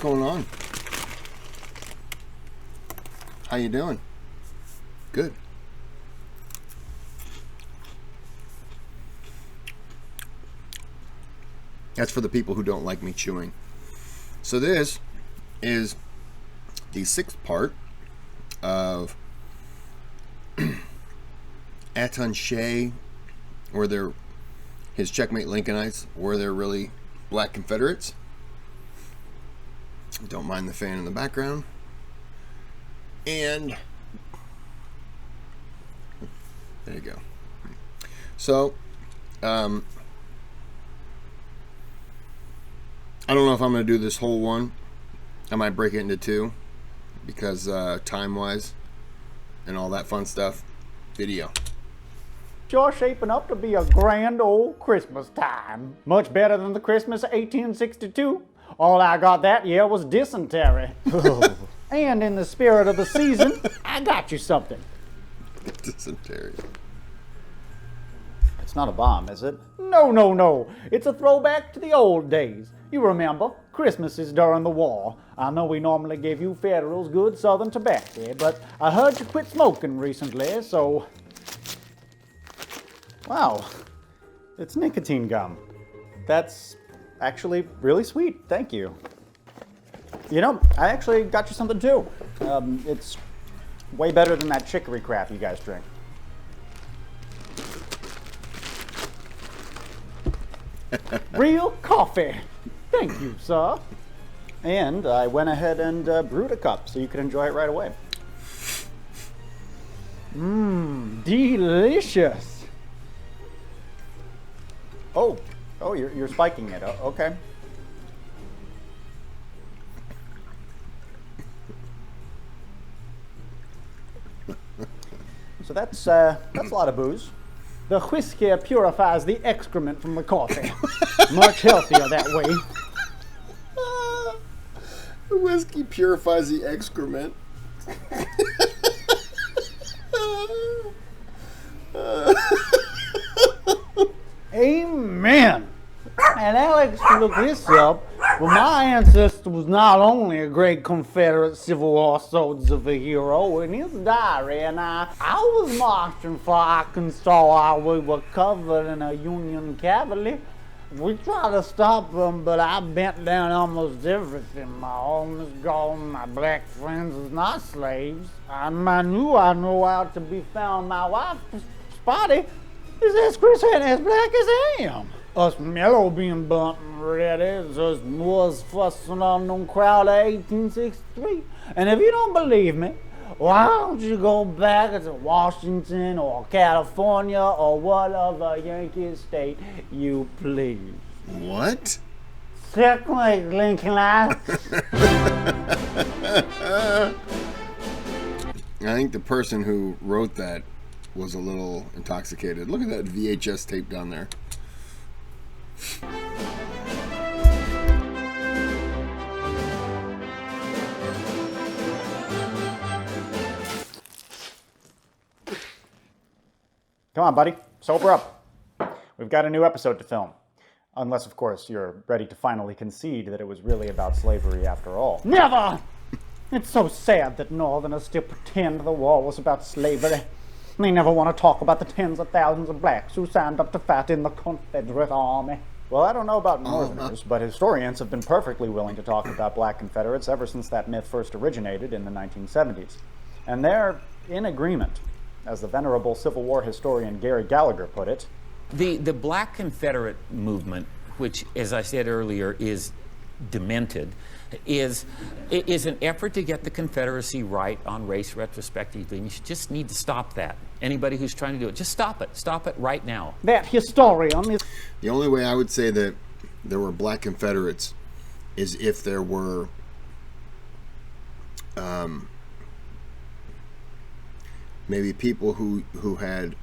going on? How you doing? Good. That's for the people who don't like me chewing. So this is the 6th part of Atun-Shei, or his checkmate Lincolnites, were they really black Confederates? Don't mind the fan in the background. And there you go. So I don't know if I'm going to do this whole one. I might break it into 2 because time-wise and all that fun stuff. Video. Sure shaping up to be a grand old Christmas time. Much better than the Christmas of 1862. All I got that year was dysentery. And in the spirit of the season, I got you something. Dysentery. It's not a bomb, is it? No, no, no. It's a throwback to the old days. You remember, Christmases during the war. I know we normally give you Federals good Southern tobacco, but I heard you quit smoking recently, so... Wow, it's nicotine gum. That's actually really sweet, thank you. You know, I actually got you something too. It's way better than that chicory crap you guys drink. Real coffee. Thank you, sir. And I went ahead and brewed a cup so you could enjoy it right away. Mmm, delicious. Oh, you're spiking it. Oh, okay. So that's a lot of booze. The whiskey purifies the excrement from the coffee. Much healthier that way. The whiskey purifies the excrement. Amen. And Alex looked this up. Well, my ancestor was not only a great Confederate Civil War soldier of a hero. In his diary, and I was marching for Arkansas while we were covered in a Union cavalry. We tried to stop them, but I bent down almost everything. My home is gone, my black friends is not slaves. And I knew I know how to be found. My wife, Spotty, is as Kris and as black as I am. Us mellow being blunt and ready, just was fussing on them crowd of 1863. And if you don't believe me, why don't you go back to Washington or California or whatever Yankee state you please. What? Checkmate, Lincolnites. I think the person who wrote that was a little intoxicated. Look at that VHS tape down there. Come on, buddy. Sober up. We've got a new episode to film. Unless, of course, you're ready to finally concede that it was really about slavery after all. Never! It's so sad that Northerners still pretend the war was about slavery. They never want to talk about the tens of thousands of blacks who signed up to fight in the Confederate Army. Well, I don't know about Northerners, but historians have been perfectly willing to talk about black Confederates ever since that myth first originated in the 1970s. And they're in agreement. As the venerable Civil War historian Gary Gallagher put it, the Black Confederate movement, which, as I said earlier, is demented, is an effort to get the Confederacy right on race retrospectively. And you just need to stop that. Anybody who's trying to do it, just stop it. Stop it right now. That historian is... The only way I would say that there were black Confederates is if there were maybe people who had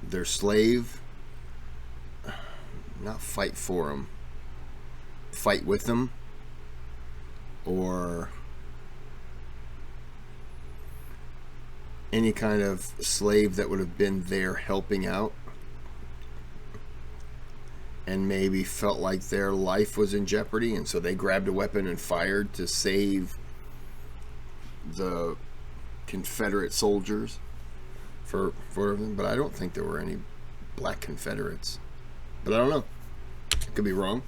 their slave not fight for them, fight with them, or any kind of slave that would have been there helping out. and maybe felt like their life was in jeopardy, and so they grabbed a weapon and fired to save the Confederate soldiers for them. But I don't think there were any black Confederates. But I don't know. I could be wrong.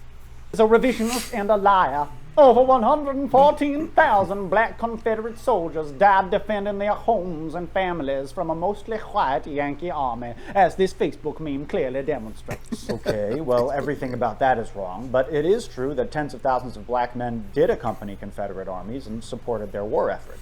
Is a revisionist and a liar. Over 114,000 black Confederate soldiers died defending their homes and families from a mostly white Yankee army, as this Facebook meme clearly demonstrates. Okay, well, everything about that is wrong, but it is true that tens of thousands of black men did accompany Confederate armies and supported their war effort.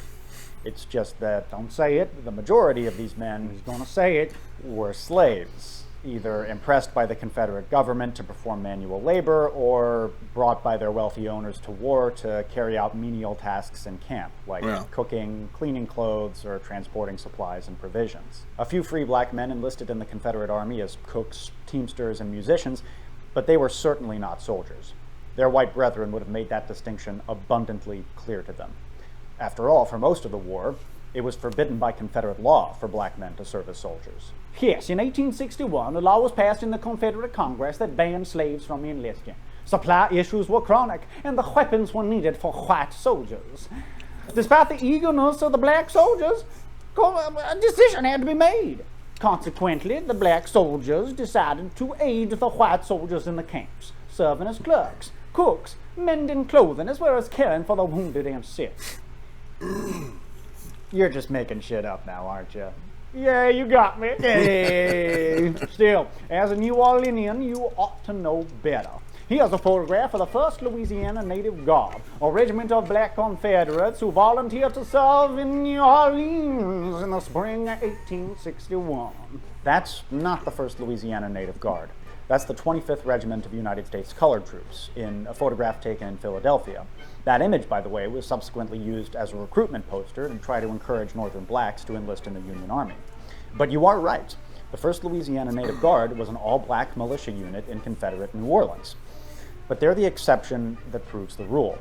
It's just that, Don't say it. the majority of these men He's gonna say it. were slaves, either impressed by the Confederate government to perform manual labor or brought by their wealthy owners to war to carry out menial tasks in camp, like Yeah. cooking, cleaning clothes, or transporting supplies and provisions. A few free black men enlisted in the Confederate Army as cooks, teamsters, and musicians, but they were certainly not soldiers. Their white brethren would have made that distinction abundantly clear to them. After all, for most of the war, it was forbidden by Confederate law for black men to serve as soldiers. Yes, in 1861, a law was passed in the Confederate Congress that banned slaves from enlisting. Supply issues were chronic, and the weapons were needed for white soldiers. Despite the eagerness of the black soldiers, a decision had to be made. Consequently, the black soldiers decided to aid the white soldiers in the camps, serving as clerks, cooks, mending clothing, as well as caring for the wounded and sick. You're just making shit up now, aren't you? Yeah, you got me. Hey. Still, as a New Orleanian, you ought to know better. Here's a photograph of the 1st Louisiana Native Guard, a regiment of black Confederates who volunteered to serve in New Orleans in the spring of 1861. That's not the 1st Louisiana Native Guard. That's the 25th Regiment of United States Colored Troops, in a photograph taken in Philadelphia. That image, by the way, was subsequently used as a recruitment poster to try to encourage Northern blacks to enlist in the Union Army. But you are right. The 1st Louisiana Native Guard was an all-black militia unit in Confederate New Orleans. But they're the exception that proves the rule.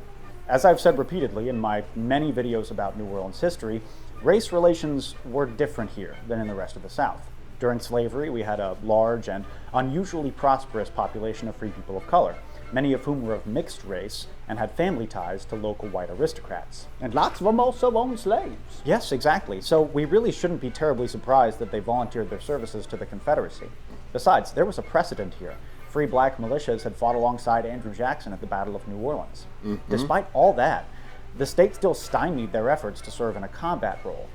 As I've said repeatedly in my many videos about New Orleans history, race relations were different here than in the rest of the South. During slavery, we had a large and unusually prosperous population of free people of color, many of whom were of mixed race and had family ties to local white aristocrats. And lots of them also owned slaves. Yes, exactly. So we really shouldn't be terribly surprised that they volunteered their services to the Confederacy. Besides, there was a precedent here. Free black militias had fought alongside Andrew Jackson at the Battle of New Orleans. Despite all that, the state still stymied their efforts to serve in a combat role.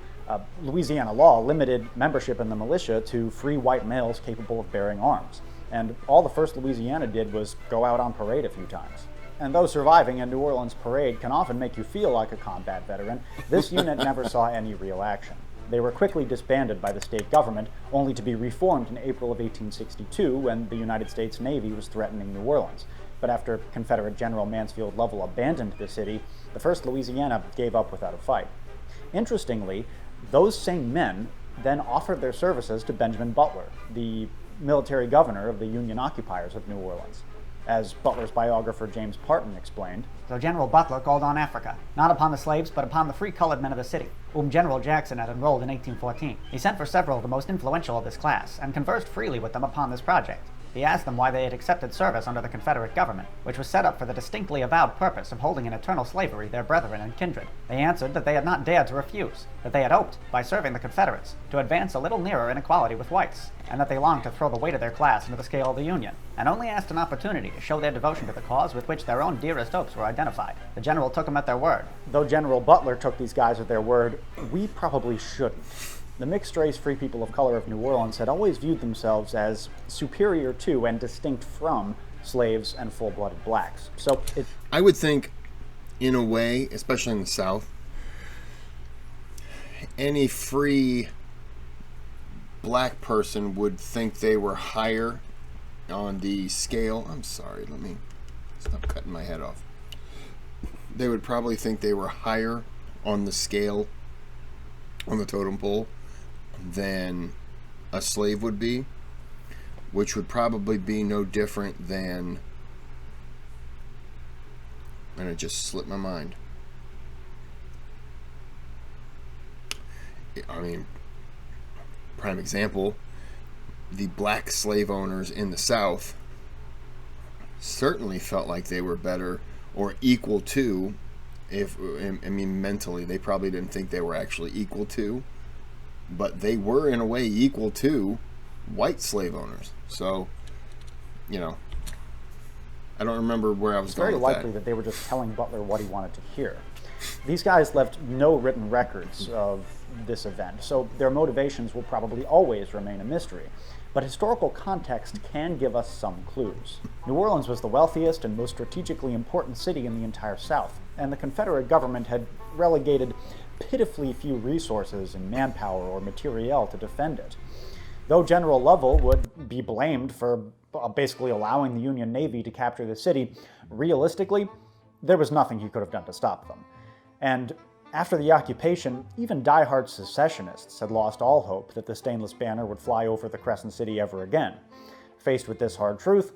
Louisiana law limited membership in the militia to free white males capable of bearing arms. And all the 1st Louisiana did was go out on parade a few times. And though surviving a New Orleans parade can often make you feel like a combat veteran, this unit never saw any real action. They were quickly disbanded by the state government, only to be reformed in April of 1862 when the United States Navy was threatening New Orleans. But after Confederate General Mansfield Lovell abandoned the city, the 1st Louisiana gave up without a fight. Interestingly, those same men then offered their services to Benjamin Butler, the military governor of the Union occupiers of New Orleans. As Butler's biographer James Parton explained, So General Butler called on Africa, not upon the slaves, but upon the free colored men of the city, whom General Jackson had enrolled in 1814. He sent for several of the most influential of this class, and conversed freely with them upon this project. He asked them why they had accepted service under the Confederate government, which was set up for the distinctly avowed purpose of holding in eternal slavery their brethren and kindred. They answered that they had not dared to refuse, that they had hoped, by serving the Confederates, to advance a little nearer in equality with whites, and that they longed to throw the weight of their class into the scale of the Union, and only asked an opportunity to show their devotion to the cause with which their own dearest hopes were identified. The general took them at their word. though General Butler took these guys at their word, we probably shouldn't. The mixed-race free people of color of New Orleans had always viewed themselves as superior to and distinct from slaves and full-blooded blacks. So I would think, in a way, especially in the South, any free black person would think they were higher on the scale. I'm sorry, let me stop cutting my head off. They would probably think they were higher on the scale, on the totem pole, than a slave would be, which would probably be no different than, and it just slipped my mind. I mean, prime example, the black slave owners in the South certainly felt like they were better or equal to, mentally, they probably didn't think they were actually equal to, but they were in a way equal to white slave owners. So, I don't remember where I was going with that. It's very likely that they were just telling Butler what he wanted to hear. These guys left no written records of this event, so their motivations will probably always remain a mystery. But historical context can give us some clues. New Orleans was the wealthiest and most strategically important city in the entire South, and the Confederate government had relegated pitifully few resources in manpower or materiel to defend it. Though General Lovell would be blamed for basically allowing the Union Navy to capture the city, realistically, there was nothing he could have done to stop them. And after the occupation, even diehard secessionists had lost all hope that the stainless banner would fly over the Crescent City ever again. Faced with this hard truth,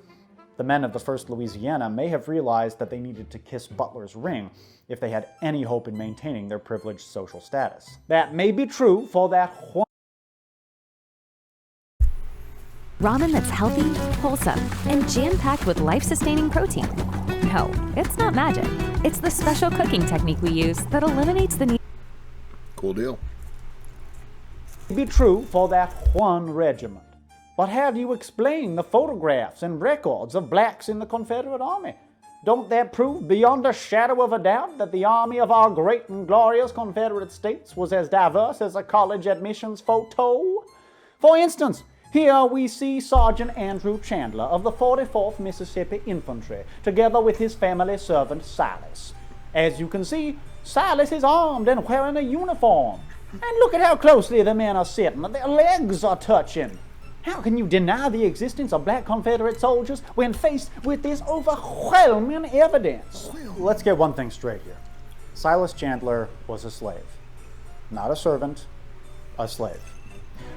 the men of the 1st Louisiana may have realized that they needed to kiss Butler's ring if they had any hope in maintaining their privileged social status. That may be true for that Ramen that's healthy, wholesome, and jam-packed with life-sustaining protein. No, it's not magic. It's the special cooking technique we use that eliminates the need. Cool deal. be true for that one regiment. But how do you explain the photographs and records of blacks in the Confederate Army? Don't that prove beyond a shadow of a doubt that the army of our great and glorious Confederate States was as diverse as a college admissions photo? For instance, here we see Sergeant Andrew Chandler of the 44th Mississippi Infantry, together with his family servant Silas. As you can see, Silas is armed and wearing a uniform. And look at how closely the men are sitting. Their legs are touching. How can you deny the existence of black Confederate soldiers when faced with this overwhelming evidence? Let's get one thing straight here. Silas Chandler was a slave. Not a servant, a slave.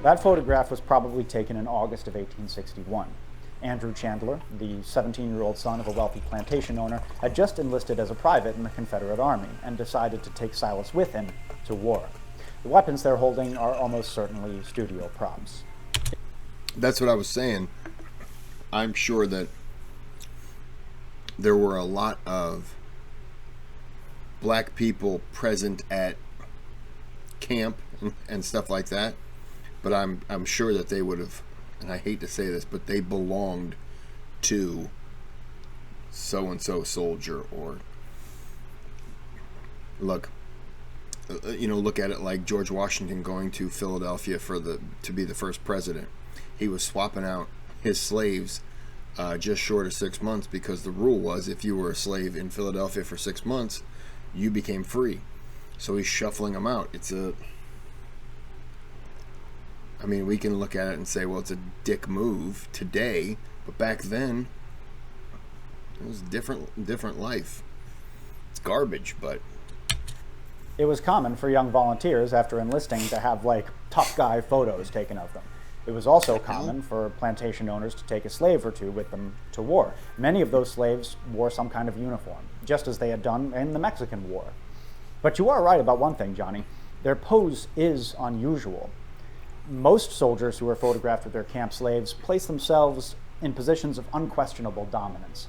That photograph was probably taken in August of 1861. Andrew Chandler, the 17-year-old son of a wealthy plantation owner, had just enlisted as a private in the Confederate Army and decided to take Silas with him to war. The weapons they're holding are almost certainly studio props. That's what I was saying. I'm sure that there were a lot of black people present at camp and stuff like that, but I'm sure that they would have, and I hate to say this, but they belonged to so-and-so soldier. Or look at it like George Washington going to Philadelphia to be the first president. He was swapping out his slaves just short of 6 months, because the rule was if you were a slave in Philadelphia for 6 months, you became free. So he's shuffling them out. We can look at it and say, well, it's a dick move today, but back then it was different life. It's garbage, but it was common for young volunteers after enlisting to have tough guy photos taken of them. It was also common for plantation owners to take a slave or two with them to war. Many of those slaves wore some kind of uniform, just as they had done in the Mexican War. But you are right about one thing, Johnny. Their pose is unusual. Most soldiers who were photographed with their camp slaves place themselves in positions of unquestionable dominance.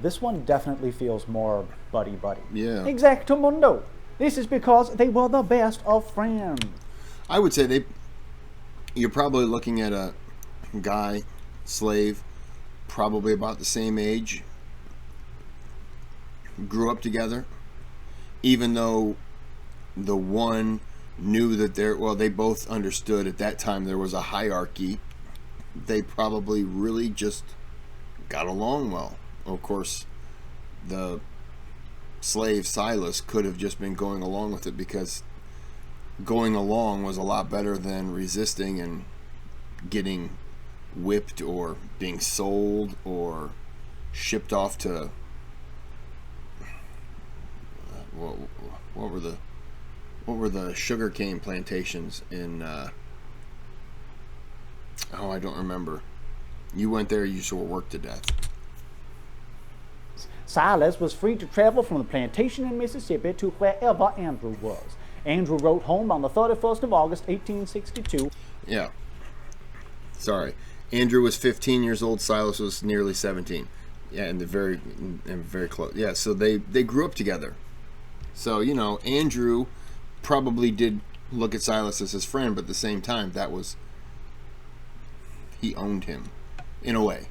This one definitely feels more buddy-buddy. yeah. Exactamundo. This is because they were the best of friends. I would say you're probably looking at a guy, slave, probably about the same age, grew up together, even though the one knew that they both understood at that time there was a hierarchy. They probably really just got along well. Of course, the slave Silas could have just been going along with it, because going along was a lot better than resisting and getting whipped or being sold or shipped off to what were the sugarcane plantations in I don't remember. You went there, you saw work to death. Silas was free to travel from the plantation in Mississippi to wherever Andrew was. Andrew wrote home on the 31st of August, 1862. Yeah. Sorry. Andrew was 15 years old. Silas was nearly 17. Yeah, and very close. Yeah, so they grew up together. So, you know, Andrew probably did look at Silas as his friend, but at the same time, he owned him, in a way.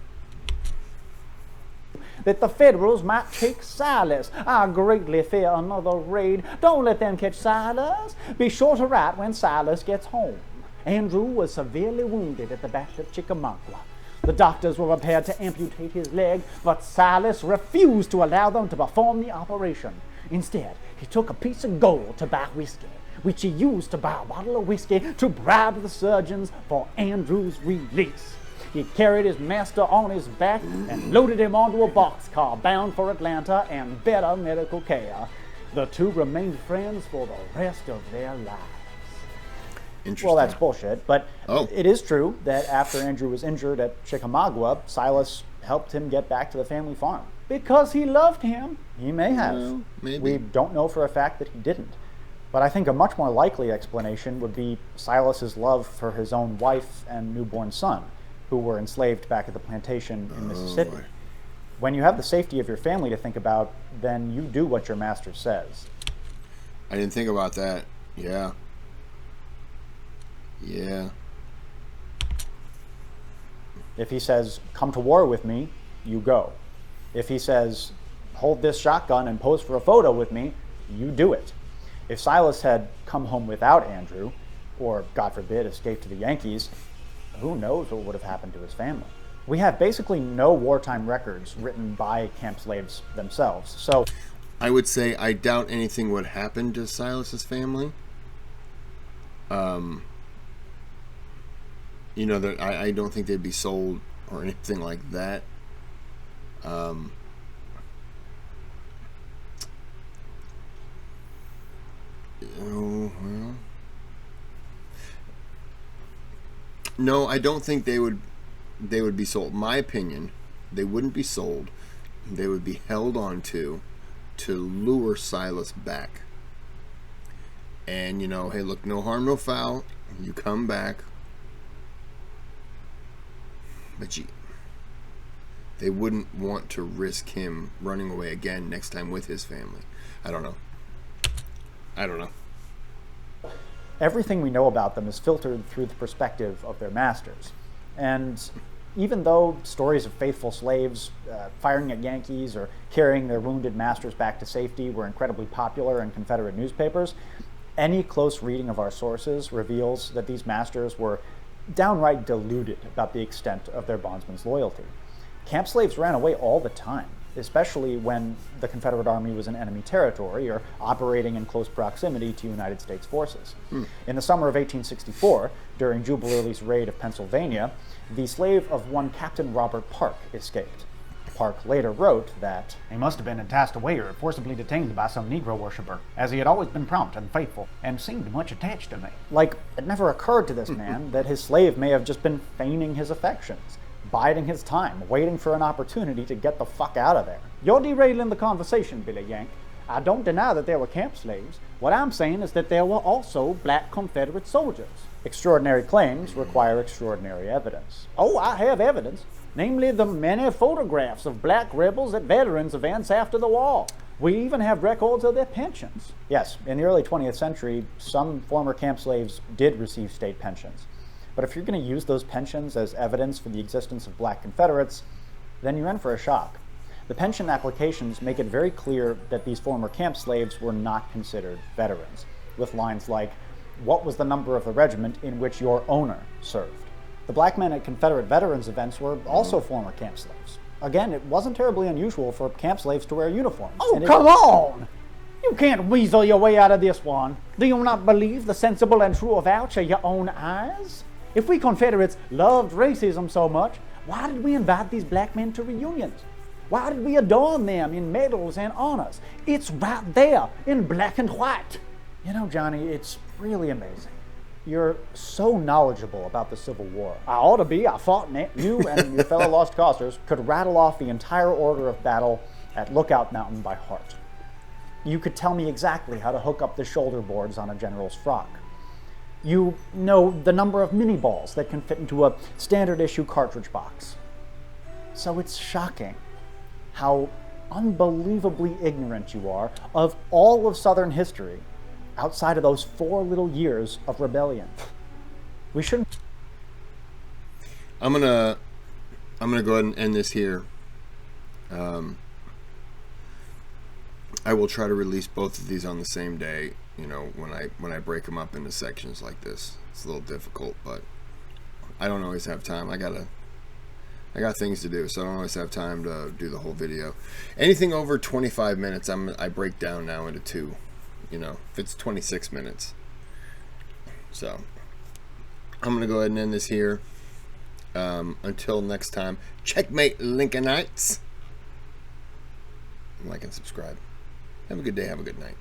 That the Federals might take Silas. I greatly fear another raid. Don't let them catch Silas. Be sure to write when Silas gets home. Andrew was severely wounded at the Battle of Chickamauga. The doctors were prepared to amputate his leg, but Silas refused to allow them to perform the operation. Instead, he took a piece of gold to buy whiskey, which he used to buy a bottle of whiskey to bribe the surgeons for Andrew's release. He carried his master on his back and loaded him onto a boxcar bound for Atlanta and better medical care. The two remained friends for the rest of their lives. Interesting. Well, that's bullshit, but it is true that after Andrew was injured at Chickamauga, Silas helped him get back to the family farm. Because he loved him. He may have. Well, maybe. We don't know for a fact that he didn't. But I think a much more likely explanation would be Silas's love for his own wife and newborn son, who were enslaved back at the plantation in Mississippi. Boy. When you have the safety of your family to think about, then you do what your master says. I didn't think about that. Yeah. Yeah. If he says, come to war with me, you go. If he says, hold this shotgun and pose for a photo with me, you do it. If Silas had come home without Andrew, or, God forbid, escaped to the Yankees, who knows what would have happened to his family. We have basically no wartime records written by camp slaves themselves, so... I would say I doubt anything would happen to Silas's family. You know, that I don't think they'd be sold or anything like that. Oh, well. No, I don't think they would be sold. My opinion, they wouldn't be sold. They would be held on to lure Silas back. And, you know, hey, look, no harm, no foul. You come back. But they wouldn't want to risk him running away again next time with his family. I don't know. Everything we know about them is filtered through the perspective of their masters. And even though stories of faithful slaves firing at Yankees or carrying their wounded masters back to safety were incredibly popular in Confederate newspapers, any close reading of our sources reveals that these masters were downright deluded about the extent of their bondsmen's loyalty. Camp slaves ran away all the time, especially when the Confederate Army was in enemy territory or operating in close proximity to United States forces. In the summer of 1864, during Jubal Early's raid of Pennsylvania, the slave of one Captain Robert Park escaped. Park later wrote that he must have been enticed away or forcibly detained by some Negro worshiper, as he had always been prompt and faithful, and seemed much attached to me. Like, it never occurred to this man that his slave may have just been feigning his affections, biding his time, waiting for an opportunity to get the fuck out of there. You're derailing the conversation, Billy Yank. I don't deny that there were camp slaves. What I'm saying is that there were also black Confederate soldiers. Extraordinary claims require extraordinary evidence. Oh, I have evidence. Namely, the many photographs of black rebels at veterans events after the war. We even have records of their pensions. Yes, in the early 20th century, some former camp slaves did receive state pensions. But if you're going to use those pensions as evidence for the existence of black Confederates, then you're in for a shock. The pension applications make it very clear that these former camp slaves were not considered veterans, with lines like, "What was the number of the regiment in which your owner served?" The black men at Confederate veterans events were also former camp slaves. Again, it wasn't terribly unusual for camp slaves to wear uniforms. Oh, come on! You can't weasel your way out of this one. Do you not believe the sensible and true avouch of your own eyes? If we Confederates loved racism so much, why did we invite these black men to reunions? Why did we adorn them in medals and honors? It's right there in black and white. You know, Johnny, it's really amazing. You're so knowledgeable about the Civil War. I ought to be. I fought in it. You and your fellow Lost Causers could rattle off the entire order of battle at Lookout Mountain by heart. You could tell me exactly how to hook up the shoulder boards on a general's frock. You know the number of mini balls that can fit into a standard issue cartridge box. So it's shocking how unbelievably ignorant you are of all of Southern history outside of those 4 little years of rebellion. We shouldn't. I'm gonna go ahead and end this here. I will try to release both of these on the same day. You know, when I break them up into sections like this, it's a little difficult, but I don't always have time. I got things to do, so I don't always have time to do the whole video. Anything over 25 minutes, I break down now into 2. You know, if it's 26 minutes. So I'm gonna go ahead and end this here. Until next time, checkmate, Lincolnites. Like and subscribe. Have a good day. Have a good night.